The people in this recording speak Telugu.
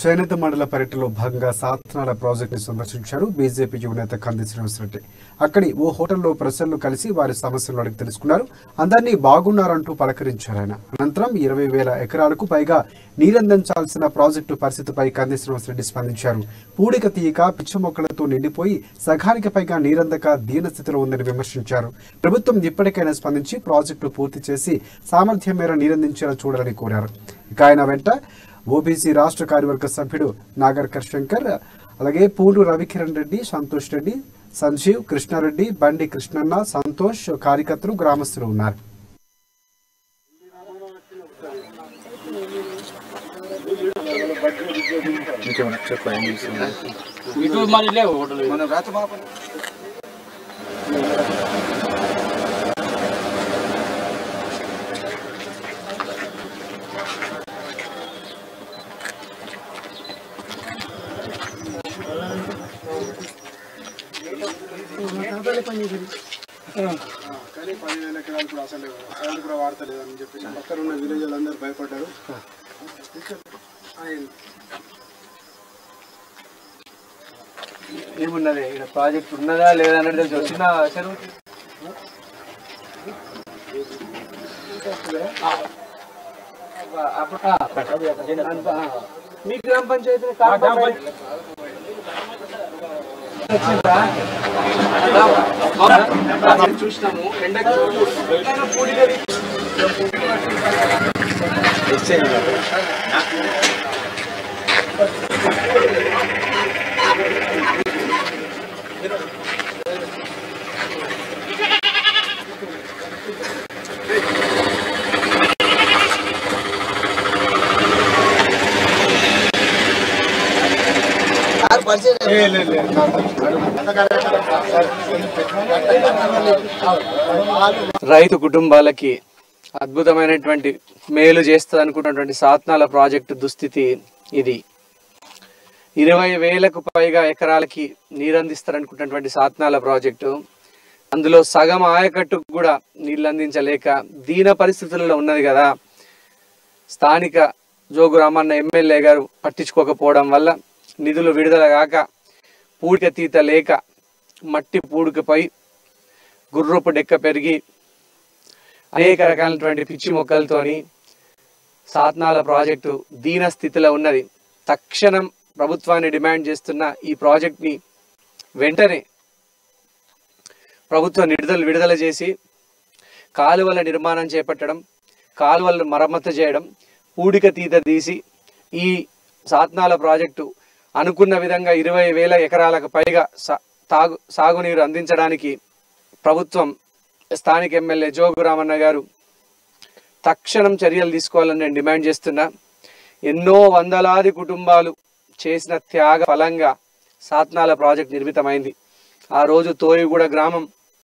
చేనేత మండల పర్యటనలో భాగంగా సాత్నాల ప్రాజెక్టును సందర్శించారు బీజేపీ యువనేత కంది శ్రీనివాసరెడ్డి. అక్కడి ఓ హోటల్లో ప్రజలను కలిసి వారి సమస్యలను అడిగి తెలుసుకున్నారు. అందరినీ బాగున్నారంటూ పలకరించారు ఆయన. అనంతరం 20,000 ఎకరాలకు పైగా నీరందించాల్సిన ప్రాజెక్టు పరిస్థితిపై కంది శ్రీనివాసరెడ్డి స్పందించారు. పూడిక తీయక పిచ్చి మొక్కలతో నిండిపోయి సగానికి పైగా నీరందక దీనస్థితిలో ఉందని విమర్శించారు. ప్రభుత్వం ఇప్పటికైనా స్పందించి ప్రాజెక్టు పూర్తి చేసి సామర్థ్యం మేర నీరందించేలా చూడాలని కోరారు. ఇక ఆయన వెంట ఓబీసీ రాష్ట్ర కార్యవర్గ సభ్యుడు నాగర్కర్ శంకర్, అలాగే పూలు రవికిరణ్ రెడ్డి, సంతోష్ రెడ్డి, సంజీవ్, కృష్ణారెడ్డి, బండి కృష్ణన్న, సంతోష్, కార్యకర్తలు, గ్రామస్తులు ఉన్నారు. కానీ 10,000 ఎకరాలు కూడా అసలు కూడా వాడతలేదని చెప్పేసి పక్కన ఉన్న విలేజ్ అందరూ భయపడ్డారు. ఏమున్నది ఇక్కడ ప్రాజెక్ట్ ఉన్నదా లేదా అనేది వచ్చిన మీ గ్రామ పంచాయతీ చూసినాము. ఎండకు రైతు కుటుంబాలకి అద్భుతమైనటువంటి మేలు చేస్తుంది అనుకున్నటువంటి సాత్నాల ప్రాజెక్టు దుస్థితి ఇది. 20,000కు పైగా ఎకరాలకి నీరందిస్తారనుకున్నటువంటి సాత్నాల ప్రాజెక్టు, అందులో సగం ఆయకట్టుకు కూడా నీళ్ళు అందించలేక దీన పరిస్థితుల్లో ఉన్నది కదా. స్థానిక జోగు రామన్న ఎమ్మెల్యే గారు పట్టించుకోకపోవడం వల్ల నిధులు విడుదల కాక పూడిక తీత లేక మట్టి పూడికపై గుర్రపు డెక్క పెరిగి అనేక రకాలైనటువంటి పిచ్చి మొక్కలతోని సాత్నాల ప్రాజెక్టు దీన స్థితిలో ఉన్నది. తక్షణం ప్రభుత్వాన్ని డిమాండ్ చేస్తున్న ఈ ప్రాజెక్ట్ని వెంటనే ప్రభుత్వం విడుదల చేసి కాలువల నిర్మాణం చేపట్టడం, కాలువలను మరమ్మతు చేయడం, పూడిక తీత తీసి ఈ సాత్నాల ప్రాజెక్టు అనుకున్న విధంగా 20,000 ఎకరాలకు పైగా సాగునీరు అందించడానికి ప్రభుత్వం, స్థానిక ఎమ్మెల్యే జోగు రామన్న గారు తక్షణం చర్యలు తీసుకోవాలని నేను డిమాండ్ చేస్తున్నా. ఎన్నో వందలాది కుటుంబాలు చేసిన త్యాగ ఫలంగా సాత్నాల ప్రాజెక్ట్ నిర్మితమైంది. ఆ రోజు తోయిగూడ గ్రామం